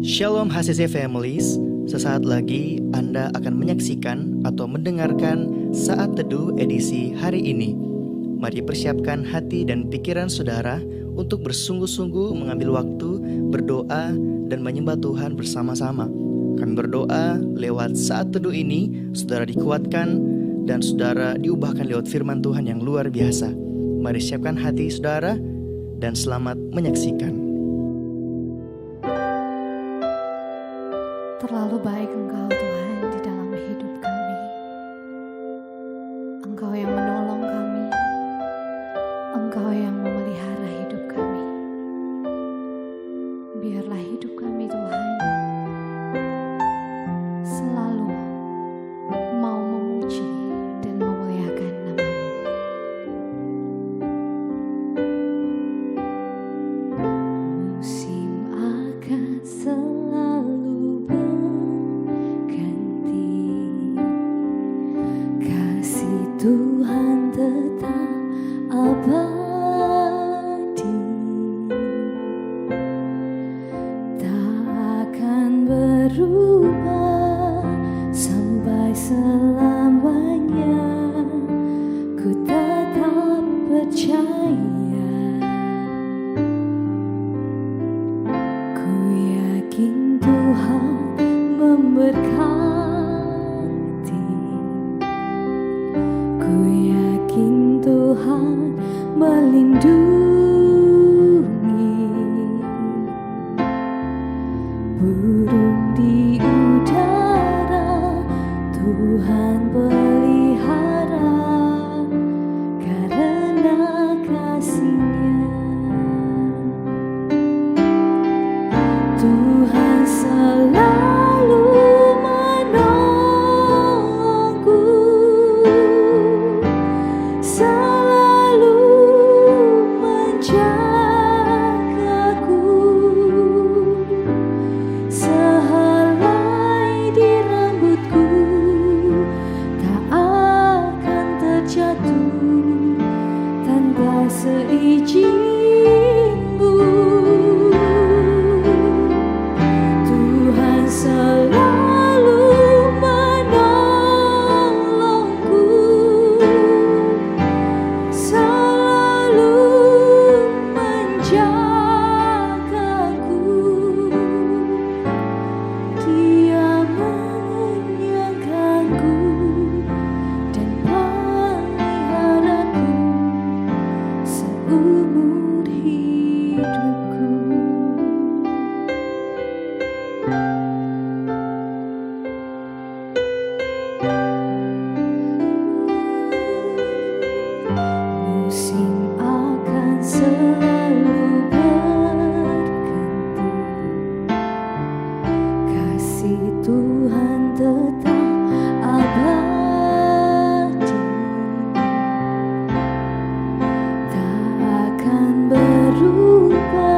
Shalom HCC Families, sesaat lagi Anda akan menyaksikan atau mendengarkan Saat Teduh edisi hari ini. Mari persiapkan hati dan pikiran saudara untuk bersungguh-sungguh mengambil waktu, berdoa, dan menyembah Tuhan bersama-sama. Kami berdoa lewat Saat Teduh ini, saudara dikuatkan dan saudara diubahkan lewat firman Tuhan yang luar biasa. Mari siapkan hati saudara dan selamat menyaksikan. Terlalu baik Engkau Tuhan di dalam hidup kami. Engkau yang menolong kami. Engkau yang memelihara hidup kami. Biarlah hidup kami Tuhan selalu mau memuji dan memuliakan nama-Mu. Musim akan selalu Tuhan tetap abadi, tak akan berubah sampai selamanya. Ku tetap percaya, ku yakin Tuhan memberkati. Tuhan melindungi burung di udara, Tuhan pelihara karena kasih-Nya. Tuhan selalu menolongku, seizin-Mu. Tuhan selalu menolongku, selalu menjagaku. Dia menyanggaku dan peliharaku seumur hidupku. Musim akan selalu berganti, kasih Tuhan tetap abadi, tak akan berubah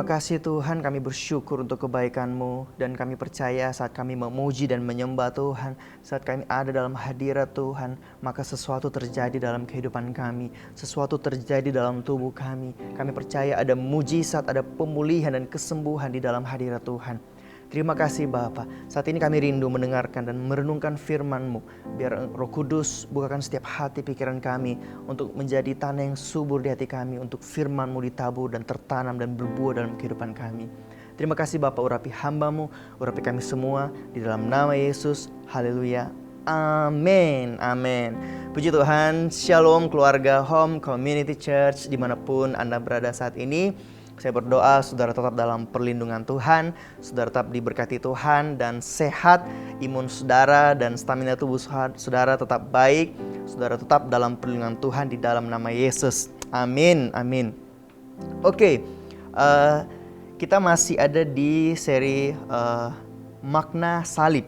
kasih Tuhan, kami bersyukur untuk kebaikan-Mu. Dan kami percaya saat kami memuji dan menyembah Tuhan, saat kami ada dalam hadirat Tuhan, maka sesuatu terjadi dalam kehidupan kami, sesuatu terjadi dalam tubuh kami. Kami percaya ada mujizat, ada pemulihan dan kesembuhan di dalam hadirat Tuhan. Terima kasih Bapa. Saat ini kami rindu mendengarkan dan merenungkan firman-Mu. Biar Roh Kudus bukakan setiap hati pikiran kami untuk menjadi tanah yang subur di hati kami, untuk firman-Mu ditabur dan tertanam dan berbuah dalam kehidupan kami. Terima kasih Bapa, urapi hamba-Mu, urapi kami semua di dalam nama Yesus. Haleluya. Amin. Amin. Puji Tuhan. Shalom keluarga Home Community Church dimanapun Anda berada saat ini. Saya berdoa saudara tetap dalam perlindungan Tuhan, saudara tetap diberkati Tuhan dan sehat, imun saudara dan stamina tubuh saudara tetap baik, saudara tetap dalam perlindungan Tuhan di dalam nama Yesus. Amin, amin. Oke, kita masih ada di seri makna salib.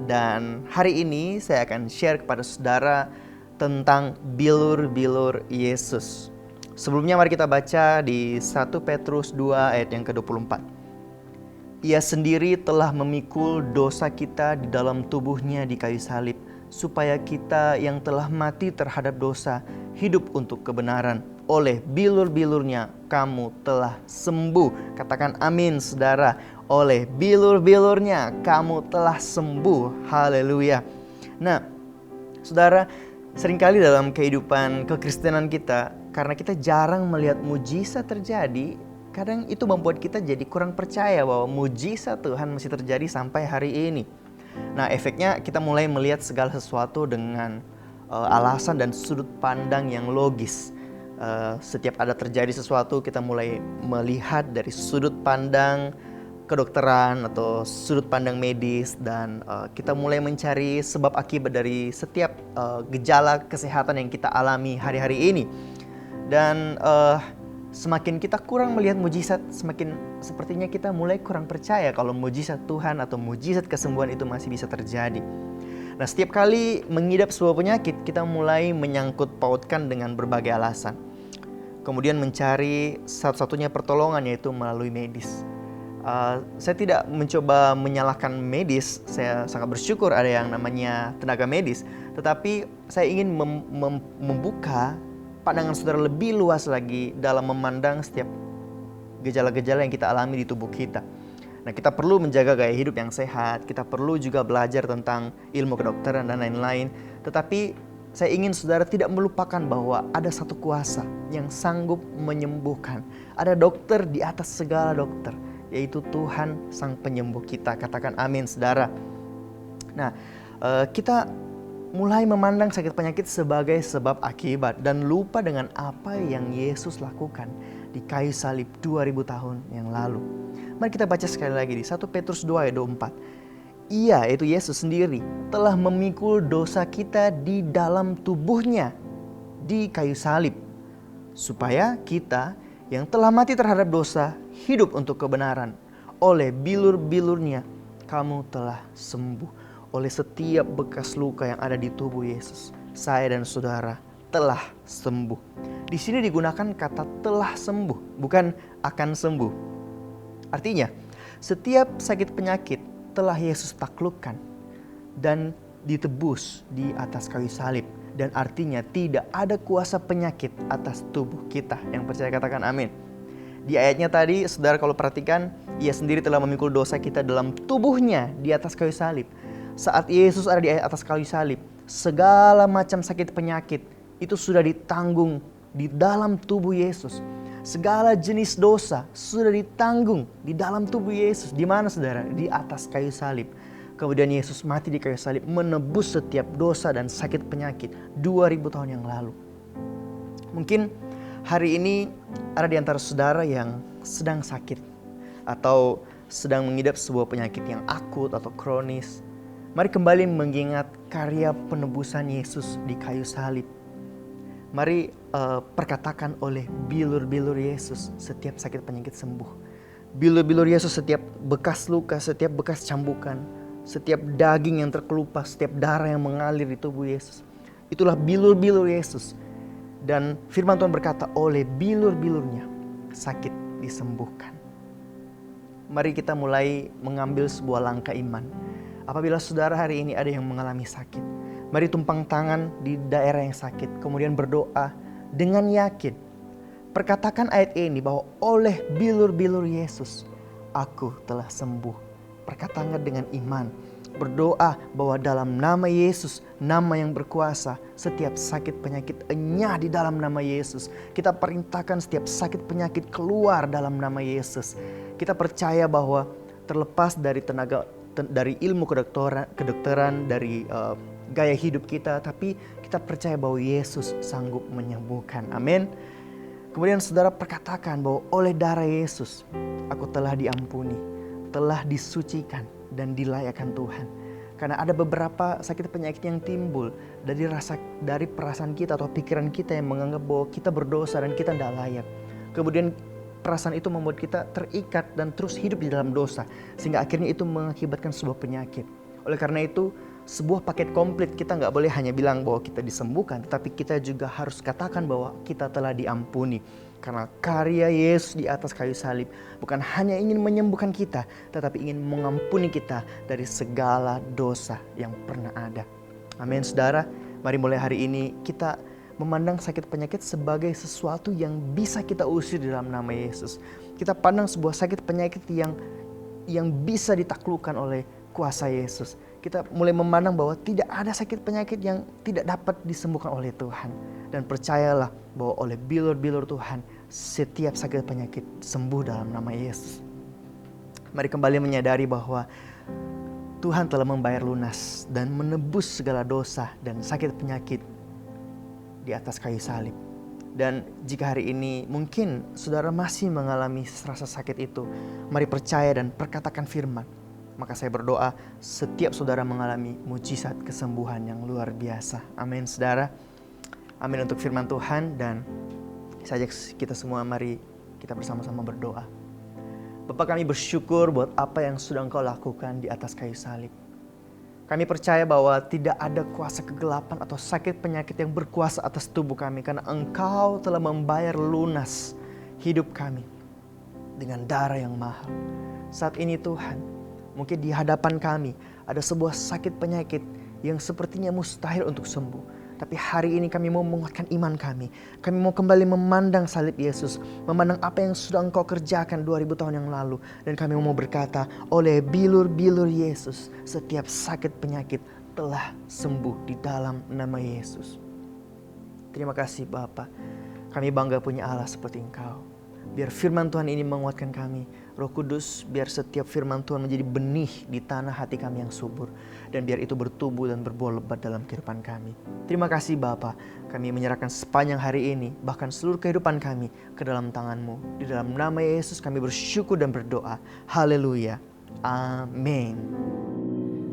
Dan hari ini saya akan share kepada saudara tentang bilur-bilur Yesus. Sebelumnya mari kita baca di 1 Petrus 2 ayat yang ke-24. Ia sendiri telah memikul dosa kita di dalam tubuhnya di kayu salib, supaya kita yang telah mati terhadap dosa hidup untuk kebenaran. Oleh bilur-bilurnya kamu telah sembuh. Katakan amin saudara. Oleh bilur-bilurnya kamu telah sembuh. Haleluya. Nah saudara, seringkali dalam kehidupan kekristenan kita, karena kita jarang melihat mujizat terjadi, kadang itu membuat kita jadi kurang percaya bahwa mujizat Tuhan masih terjadi sampai hari ini. Nah, efeknya kita mulai melihat segala sesuatu dengan alasan dan sudut pandang yang logis. Setiap ada terjadi sesuatu, kita mulai melihat dari sudut pandang kedokteran atau sudut pandang medis, dan kita mulai mencari sebab akibat dari setiap gejala kesehatan yang kita alami hari-hari ini. Dan semakin kita kurang melihat mujizat, semakin sepertinya kita mulai kurang percaya kalau mujizat Tuhan atau mujizat kesembuhan itu masih bisa terjadi. Nah, setiap kali mengidap sebuah penyakit, kita mulai menyangkut pautkan dengan berbagai alasan. Kemudian mencari satu-satunya pertolongan, yaitu melalui medis. Saya tidak mencoba menyalahkan medis, saya sangat bersyukur ada yang namanya tenaga medis. Tetapi saya ingin membuka pandangan saudara lebih luas lagi dalam memandang setiap gejala-gejala yang kita alami di tubuh kita. Nah, kita perlu menjaga gaya hidup yang sehat, kita perlu juga belajar tentang ilmu kedokteran dan lain-lain. Tetapi saya ingin saudara tidak melupakan bahwa ada satu kuasa yang sanggup menyembuhkan. Ada dokter di atas segala dokter, yaitu Tuhan Sang Penyembuh kita. Katakan amin saudara. Nah, kita mulai memandang sakit penyakit sebagai sebab akibat dan lupa dengan apa yang Yesus lakukan di kayu salib 2000 tahun yang lalu. Mari kita baca sekali lagi di 1 Petrus 2 ayat 24. Ia, yaitu Yesus sendiri, telah memikul dosa kita di dalam tubuhnya di kayu salib, supaya kita yang telah mati terhadap dosa hidup untuk kebenaran. Oleh bilur-bilurnya kamu telah sembuh. Oleh setiap bekas luka yang ada di tubuh Yesus, saya dan saudara telah sembuh. Di sini digunakan kata telah sembuh, bukan akan sembuh. Artinya, setiap sakit penyakit telah Yesus taklukkan dan ditebus di atas kayu salib. Dan artinya tidak ada kuasa penyakit atas tubuh kita. Yang percaya katakan amin. Di ayatnya tadi, saudara kalau perhatikan, ia sendiri telah memikul dosa kita dalam tubuhnya di atas kayu salib. Saat Yesus ada di atas kayu salib, segala macam sakit penyakit itu sudah ditanggung di dalam tubuh Yesus. Segala jenis dosa sudah ditanggung di dalam tubuh Yesus. Di mana saudara? Di atas kayu salib. Kemudian Yesus mati di kayu salib, menebus setiap dosa dan sakit penyakit 2000 tahun yang lalu. Mungkin hari ini ada di antara saudara yang sedang sakit atau sedang mengidap sebuah penyakit yang akut atau kronis. Mari kembali mengingat karya penebusan Yesus di kayu salib. Mari perkatakan oleh bilur-bilur Yesus setiap sakit penyakit sembuh. Bilur-bilur Yesus setiap bekas luka, setiap bekas cambukan, setiap daging yang terkelupas, setiap darah yang mengalir di tubuh Yesus. Itulah bilur-bilur Yesus. Dan firman Tuhan berkata, oleh bilur-bilurnya sakit disembuhkan. mari kita mulai mengambil sebuah langkah iman. Apabila saudara hari ini ada yang mengalami sakit, mari tumpang tangan di daerah yang sakit, kemudian berdoa dengan yakin. Perkatakan ayat ini bahwa oleh bilur-bilur Yesus, aku telah sembuh. Perkatakan dengan iman. Berdoa bahwa dalam nama Yesus, nama yang berkuasa, setiap sakit penyakit enyah di dalam nama Yesus. Kita perintahkan setiap sakit penyakit keluar dalam nama Yesus. Kita percaya bahwa terlepas dari dari ilmu kedokteran, dari gaya hidup kita, tapi kita percaya bahwa Yesus sanggup menyembuhkan. Amin. Kemudian saudara perkatakan bahwa oleh darah Yesus, aku telah diampuni, telah disucikan dan dilayakkan Tuhan. Karena ada beberapa sakit penyakit yang timbul dari perasaan kita atau pikiran kita yang menganggap bahwa kita berdosa dan kita tidak layak. Kemudian perasaan itu membuat kita terikat dan terus hidup di dalam dosa, sehingga akhirnya itu mengakibatkan sebuah penyakit. Oleh karena itu, sebuah paket komplit, kita nggak boleh hanya bilang bahwa kita disembuhkan, tetapi kita juga harus katakan bahwa kita telah diampuni. Karena karya Yesus di atas kayu salib bukan hanya ingin menyembuhkan kita, tetapi ingin mengampuni kita dari segala dosa yang pernah ada. Amin, saudara. Mari mulai hari ini kita memandang sakit penyakit sebagai sesuatu yang bisa kita usir di dalam nama Yesus. Kita pandang sebuah sakit penyakit yang bisa ditaklukkan oleh kuasa Yesus. Kita mulai memandang bahwa tidak ada sakit penyakit yang tidak dapat disembuhkan oleh Tuhan. Dan percayalah bahwa oleh bilur-bilur Tuhan, setiap sakit penyakit sembuh dalam nama Yesus. Mari kembali menyadari bahwa Tuhan telah membayar lunas dan menebus segala dosa dan sakit penyakit di atas kayu salib. Dan jika hari ini mungkin saudara masih mengalami rasa sakit itu, mari percaya dan perkatakan firman. Maka saya berdoa setiap saudara mengalami mujizat kesembuhan yang luar biasa. Amin, saudara. Amin untuk firman Tuhan. Dan saya ajak kita semua, mari kita bersama-sama berdoa. Bapa, kami bersyukur buat apa yang sudah Engkau lakukan di atas kayu salib. Kami percaya bahwa tidak ada kuasa kegelapan atau sakit penyakit yang berkuasa atas tubuh kami, karena Engkau telah membayar lunas hidup kami dengan darah yang mahal. Saat ini Tuhan, mungkin di hadapan kami ada sebuah sakit penyakit yang sepertinya mustahil untuk sembuh. Tapi hari ini kami mau menguatkan iman kami. Kami mau kembali memandang salib Yesus, memandang apa yang sudah Engkau kerjakan 2000 tahun yang lalu. Dan kami mau berkata, oleh bilur-bilur Yesus, setiap sakit penyakit telah sembuh di dalam nama Yesus. Terima kasih Bapa. Kami bangga punya Allah seperti Engkau. Biar firman Tuhan ini menguatkan kami. Roh Kudus, biar setiap firman Tuhan menjadi benih di tanah hati kami yang subur. Dan biar itu bertumbuh dan berbuah lebat dalam kehidupan kami. Terima kasih Bapa. Kami menyerahkan sepanjang hari ini, bahkan seluruh kehidupan kami ke dalam tangan-Mu. Di dalam nama Yesus kami bersyukur dan berdoa. Haleluya. Amin.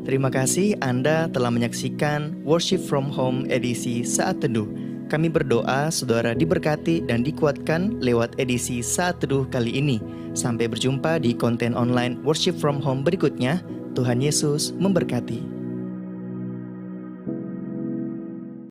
Terima kasih Anda telah menyaksikan Worship from Home edisi Saat Teduh. Kami berdoa saudara diberkati dan dikuatkan lewat edisi Saat Teduh kali ini. Sampai berjumpa di konten online Worship from Home berikutnya. Tuhan Yesus memberkati.